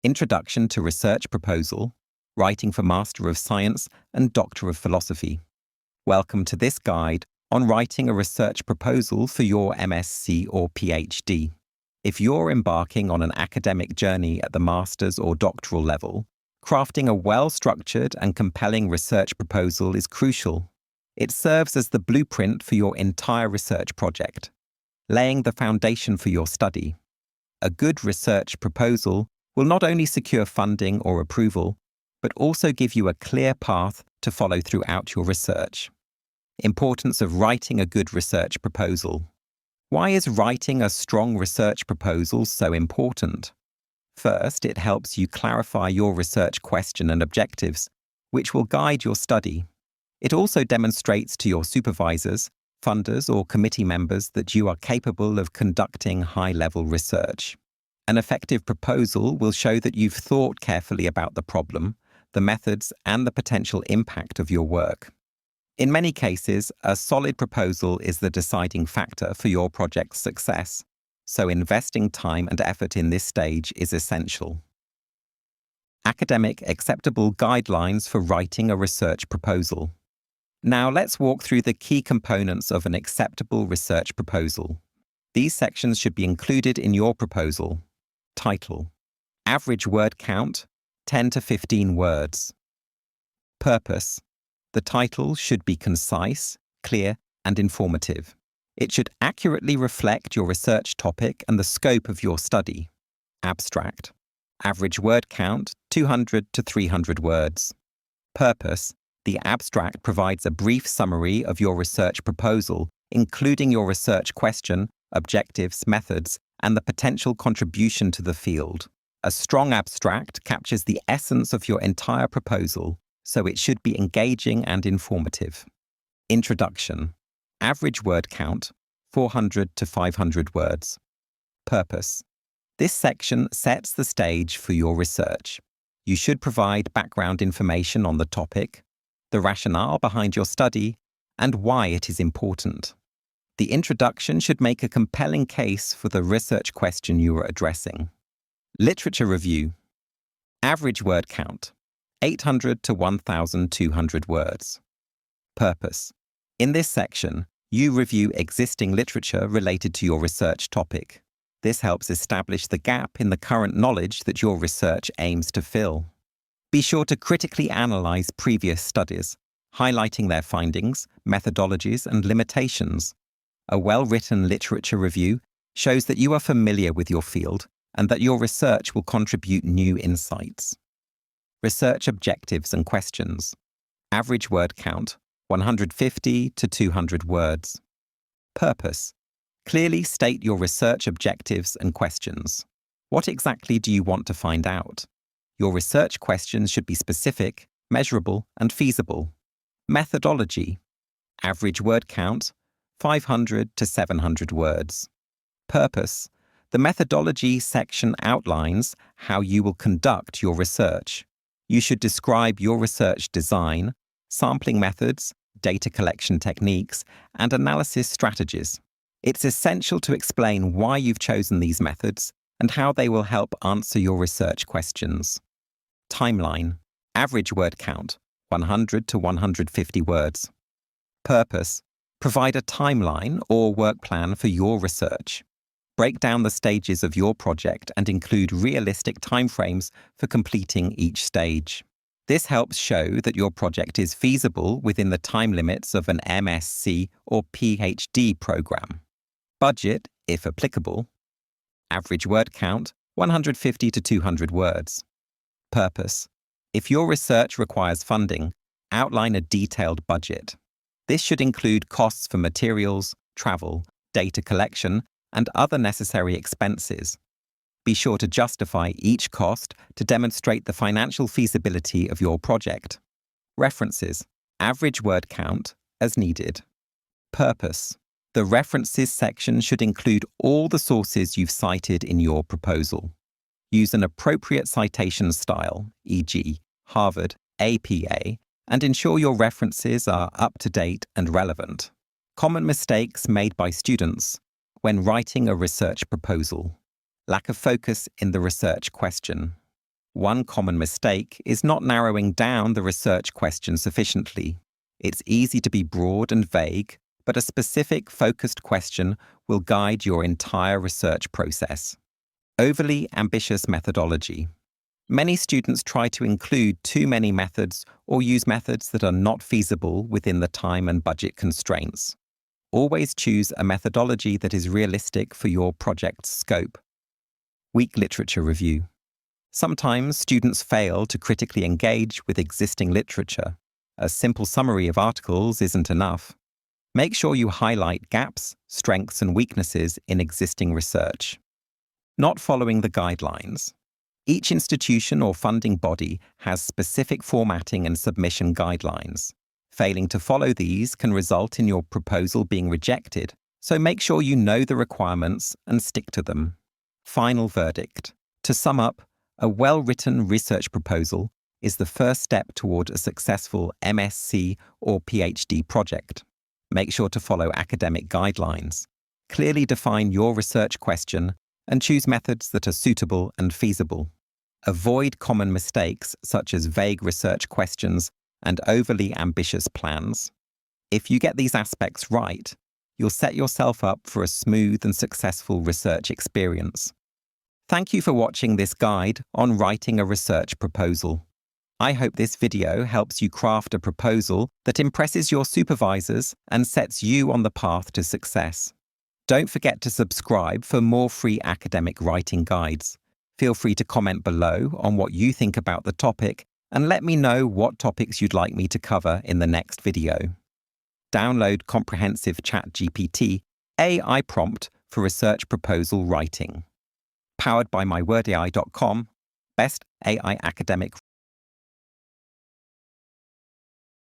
Introduction to Research Proposal, Writing for Master of Science and Doctor of Philosophy. Welcome to this guide on writing a research proposal for your MSc or PhD. If you're embarking on an academic journey at the master's or doctoral level, crafting a well-structured and compelling research proposal is crucial. It serves as the blueprint for your entire research project, laying the foundation for your study. A good research proposal will not only secure funding or approval, but also give you a clear path to follow throughout your research. Importance of writing a good research proposal. Why is writing a strong research proposal so important? First, it helps you clarify your research question and objectives, which will guide your study. It also demonstrates to your supervisors, funders, or committee members that you are capable of conducting high-level research. An effective proposal will show that you've thought carefully about the problem, the methods, and the potential impact of your work. In many cases, a solid proposal is the deciding factor for your project's success, so investing time and effort in this stage is essential. Academic acceptable guidelines for writing a research proposal. Now let's walk through the key components of an acceptable research proposal. These sections should be included in your proposal. Title: Average word count, 10 to 15 words. Purpose: the title should be concise, clear, and informative. It should accurately reflect your research topic and the scope of your study. Abstract: average word count, 200 to 300 words. Purpose: the abstract provides a brief summary of your research proposal, including your research question, objectives, methods, and the potential contribution to the field. A strong abstract captures the essence of your entire proposal, so it should be engaging and informative. Introduction: average word count, 400 to 500 words. Purpose: this section sets the stage for your research. You should provide background information on the topic, the rationale behind your study, and why it is important. The introduction should make a compelling case for the research question you are addressing. Literature review. Average word count, 800 to 1,200 words. Purpose: in this section, you review existing literature related to your research topic. This helps establish the gap in the current knowledge that your research aims to fill. Be sure to critically analyze previous studies, highlighting their findings, methodologies, and limitations. A well-written literature review shows that you are familiar with your field and that your research will contribute new insights. Research objectives and questions. Average word count, 150 to 200 words. Purpose: clearly state your research objectives and questions. What exactly do you want to find out? Your research questions should be specific, measurable, and feasible. Methodology. Average word count, 500 to 700 words. Purpose: the methodology section outlines how you will conduct your research. You should describe your research design, sampling methods, data collection techniques, and analysis strategies. It's essential to explain why you've chosen these methods and how they will help answer your research questions. Timeline. Average word count, 100 to 150 words. Purpose: provide a timeline or work plan for your research. Break down the stages of your project and include realistic timeframes for completing each stage. This helps show that your project is feasible within the time limits of an MSc or PhD program. Budget, if applicable. Average word count, 150 to 200 words. Purpose: if your research requires funding, outline a detailed budget. This should include costs for materials, travel, data collection, and other necessary expenses. Be sure to justify each cost to demonstrate the financial feasibility of your project. References. Average word count, as needed. Purpose: the references section should include all the sources you've cited in your proposal. Use an appropriate citation style, e.g., Harvard, APA, and ensure your references are up-to-date and relevant. Common mistakes made by students when writing a research proposal. Lack of focus in the research question. One common mistake is not narrowing down the research question sufficiently. It's easy to be broad and vague, but a specific, focused question will guide your entire research process. Overly ambitious methodology. Many students try to include too many methods or use methods that are not feasible within the time and budget constraints. Always choose a methodology that is realistic for your project's scope. Weak literature review. Sometimes students fail to critically engage with existing literature. A simple summary of articles isn't enough. Make sure you highlight gaps, strengths, and weaknesses in existing research. Not following the guidelines. Each institution or funding body has specific formatting and submission guidelines. Failing to follow these can result in your proposal being rejected, so make sure you know the requirements and stick to them. Final verdict. To sum up, a well-written research proposal is the first step toward a successful MSc or PhD project. Make sure to follow academic guidelines. Clearly define your research question and choose methods that are suitable and feasible. Avoid common mistakes such as vague research questions and overly ambitious plans. If you get these aspects right, you'll set yourself up for a smooth and successful research experience. Thank you for watching this guide on writing a research proposal. I hope this video helps you craft a proposal that impresses your supervisors and sets you on the path to success. Don't forget to subscribe for more free academic writing guides. Feel free to comment below on what you think about the topic and let me know what topics you'd like me to cover in the next video. Download comprehensive ChatGPT AI prompt for research proposal writing. Powered by mywordai.com, best AI academic